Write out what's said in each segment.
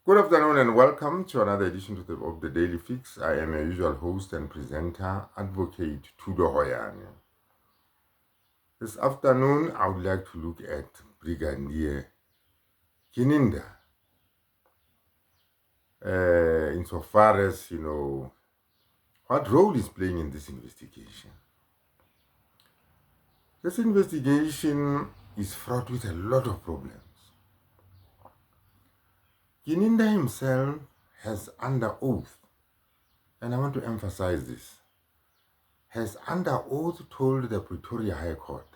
Good afternoon and welcome to another edition of the Daily Fix. I am your usual host and presenter, Advocate Tudo Hoyane. This afternoon, I would like to look at Brigadier Gininda. Insofar as, what role is playing in this investigation. This investigation is fraught with a lot of problems. Gininda himself has under oath, and I want to emphasize this, has under oath told the Pretoria High Court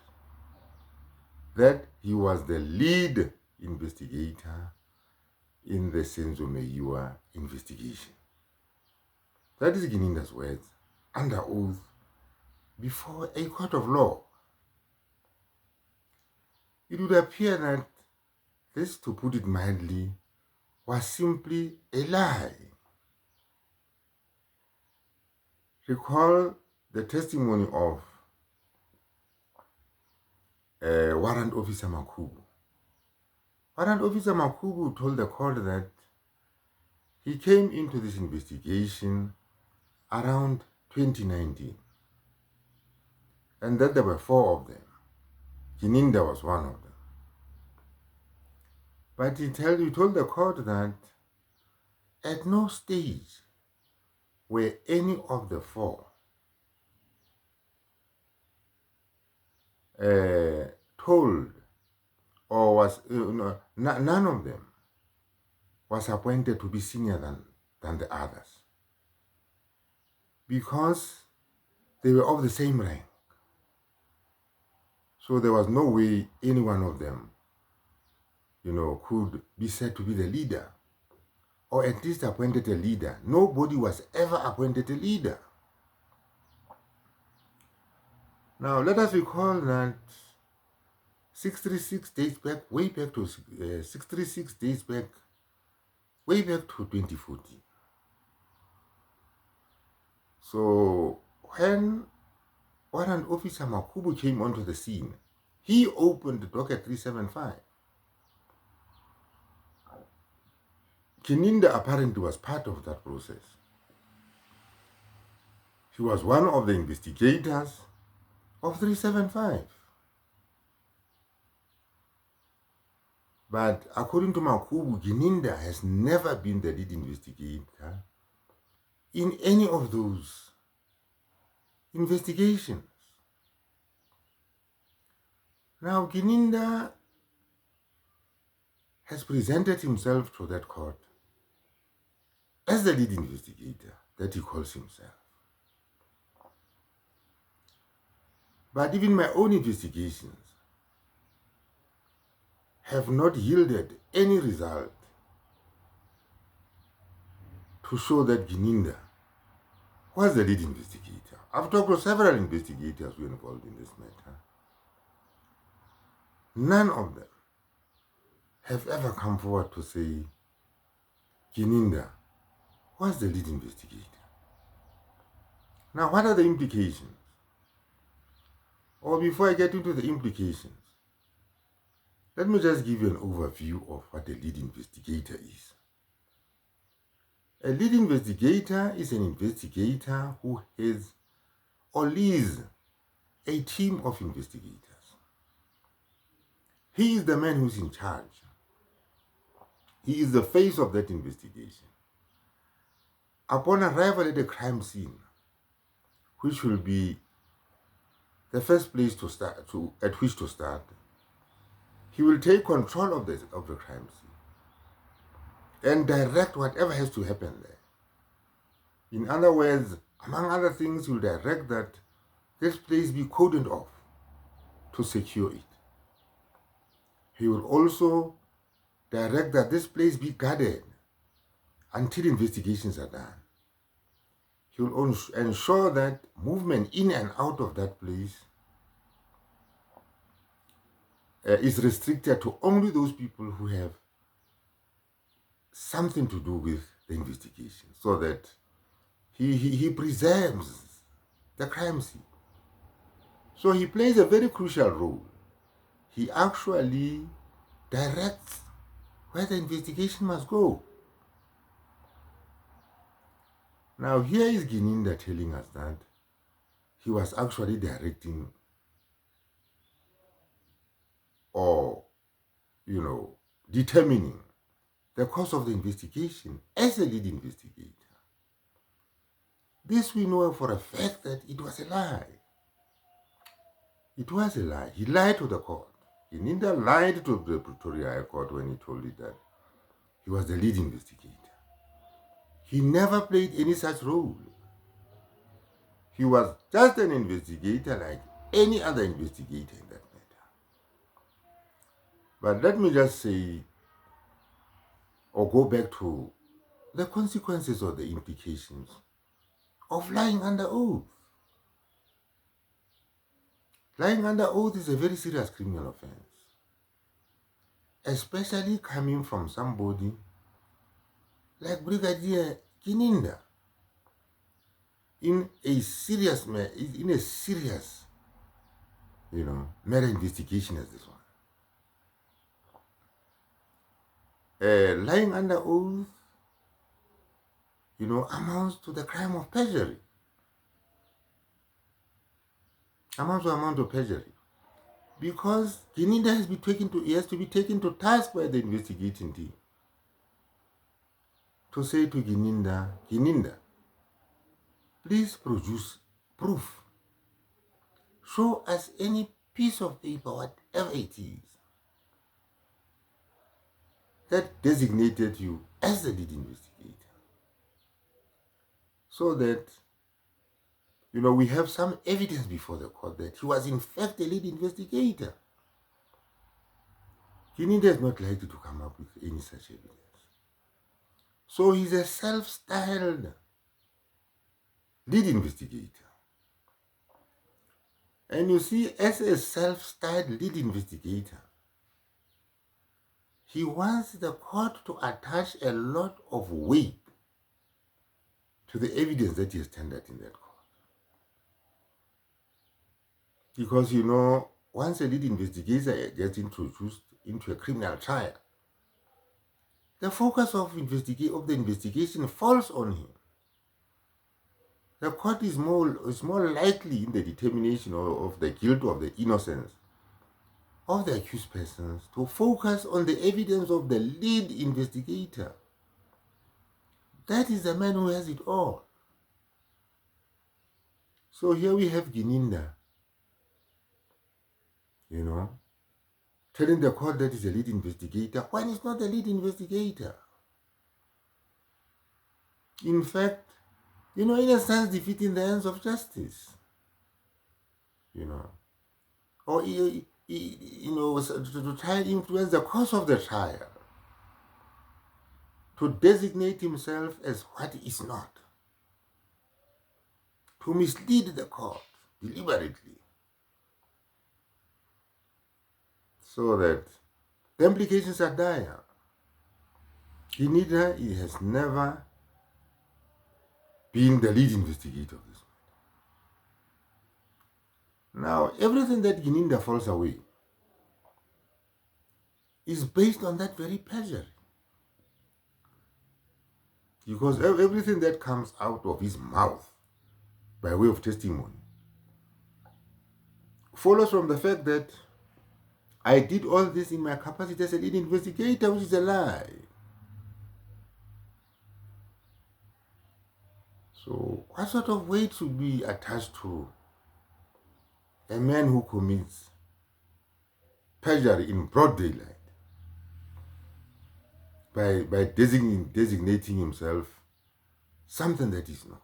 that he was the lead investigator in the Senzo Meyiwa investigation. That is Gininda's words, under oath, before a court of law. It would appear that this, to put it mildly, was simply a lie. Recall the testimony of Warrant Officer Makhubo. Warrant Officer Makhubo told the court that he came into this investigation around 2019 and that there were 4 of them. Gininda was one of them. But he told the court that at no stage were any of the 4 told, or was none of them was appointed to be senior than the others, because they were of the same rank. So there was no way any one of them, could be said to be the leader, or at least appointed a leader. Nobody was ever appointed a leader. Now, let us recall that 636 dates back, way back to 636 days back, way back to 2014. So when Warrant Officer Makhubo came onto the scene, he opened the docket 375. Gininda apparently was part of that process. He was one of the investigators of 375. But according to Makhubo, Gininda has never been the lead investigator in any of those investigations. Now, Gininda has presented himself to that court as the lead investigator that he calls himself. But even my own investigations have not yielded any result to show that Gininda was the lead investigator. I've talked to several investigators who were involved in this matter. None of them have ever come forward to say Gininda was the lead investigator. Now, what are the implications? Or before I get into the implications, let me just give you an overview of what a lead investigator is. A lead investigator is an investigator who has or leads a team of investigators. He is the man who's in charge. He is the face of that investigation. Upon arrival at a crime scene, which will be the first place at which to start, he will take control of the crime scene and direct whatever has to happen there. In other words, among other things, he will direct that this place be cordoned off to secure it. He will also direct that this place be guarded until investigations are done. He will ensure that movement in and out of that place is restricted to only those people who have something to do with the investigation, so that he preserves the crime scene. So he plays a very crucial role. He actually directs where the investigation must go. Now here is Gininda telling us that he was actually directing or, determining the course of the investigation as a lead investigator. This we know for a fact that it was a lie. It was a lie. He lied to the court. Gininda lied to the Pretoria High Court when he told it that he was the lead investigator. He never played any such role. He was just an investigator like any other investigator in that matter. But let me just say, or go back to the consequences or the implications of lying under oath. Lying under oath is a very serious criminal offense, especially coming from somebody like Brigadier Gininda in a serious murder investigation as this one. Lying under oath, amounts to the crime of perjury. Amount of perjury. Because Gininda has to be taken to task by the investigating team to say to Gininda, please produce proof. Show us any piece of paper, whatever it is, that designated you as the lead investigator. So that, we have some evidence before the court that he was in fact a lead investigator. Gininda is not likely to come up with any such evidence. So he's a self-styled lead investigator. And you see, as a self-styled lead investigator, he wants the court to attach a lot of weight to the evidence that he has tendered in that court. Because, once a lead investigator gets introduced into a criminal trial, the focus of the investigation falls on him. The court is more likely in the determination of the guilt or the innocence of the accused persons to focus on the evidence of the lead investigator. That is the man who has it all. So here we have Gininda, telling the court that he's a lead investigator when he's not the lead investigator. In fact, in a sense, defeating the ends of justice. Or, to try and influence the course of the trial, to designate himself as what he is not, to mislead the court deliberately, so that the implications are dire. He has never been the lead investigator of this matter. Now, everything that Gininda falls away is based on that very perjury. Because everything that comes out of his mouth by way of testimony follows from the fact that I did all this in my capacity as a lead investigator, which is a lie. So what sort of weight should be attached to a man who commits perjury in broad daylight by designating himself something that is not?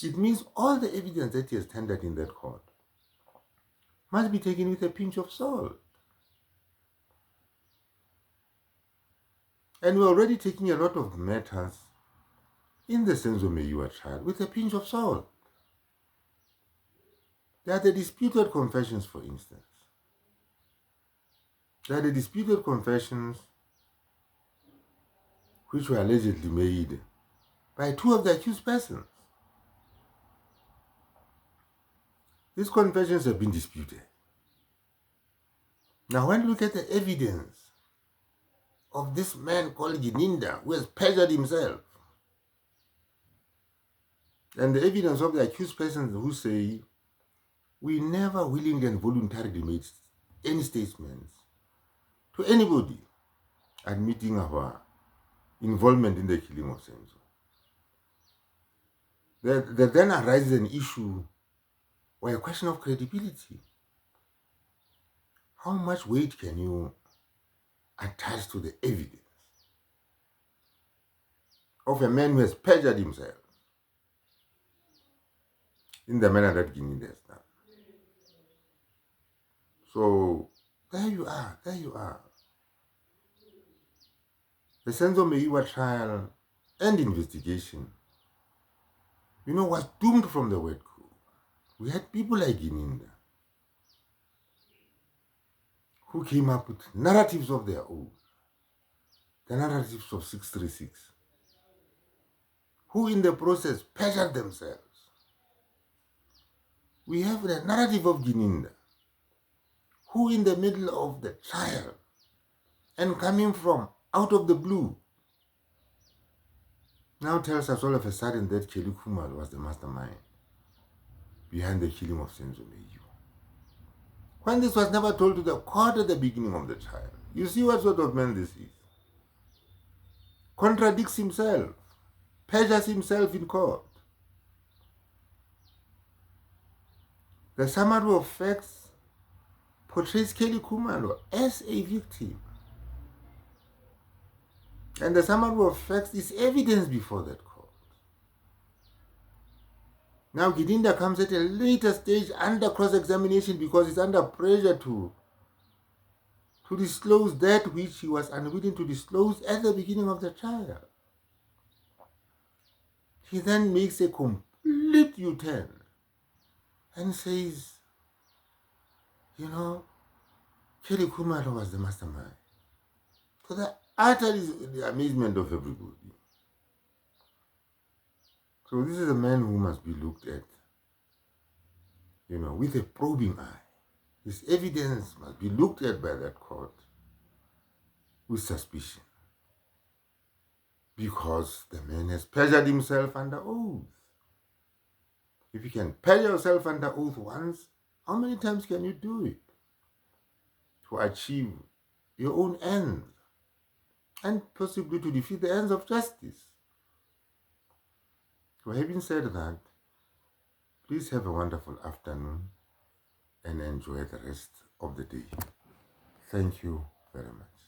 It means all the evidence that he has tendered in that court must be taken with a pinch of salt. And we're already taking a lot of matters in the sense of Meyiwa trial with a pinch of salt. There are the disputed confessions, for instance. There are the disputed confessions which were allegedly made by two of the accused persons. These confessions have been disputed. Now, when you look at the evidence of this man called Gininda, who has perjured himself, And the evidence of the accused persons who say, we never willingly and voluntarily made any statements to anybody admitting our involvement in the killing of Senzo. There then arises an issue or a question of credibility. How much weight can you attach to the evidence of a man who has perjured himself in the manner that Gininda has done? So there you are. The Senzo Meyiwa trial and investigation, was doomed from the word go. We had people like Gininda who came up with narratives of their own, the narratives of 636, who in the process perjured themselves. We have the narrative of Gininda, who in the middle of the trial and coming from out of the blue now tells us all of a sudden that Kelly Kumar was the mastermind behind the killing of Senzo Meyiwa. When this was never told to the court at the beginning of the trial. You see what sort of man this is. Contradicts himself, perjures himself in court. The summary of facts portrays Kelly Kumalo as a victim. And the summary of facts is evidence before that court. Now Gininda comes at a later stage under cross-examination because he's under pressure to disclose that which he was unwilling to disclose at the beginning of the trial. He then makes a complete U-turn and says, Kelly Kumalo was the mastermind. So the utter the amazement of everybody. So this is a man who must be looked at, with a probing eye. His evidence must be looked at by that court with suspicion. Because the man has perjured himself under oath. If you can perjure yourself under oath once, how many times can you do it to achieve your own ends and possibly to defeat the ends of justice? So having said that, please have a wonderful afternoon and enjoy the rest of the day. Thank you very much.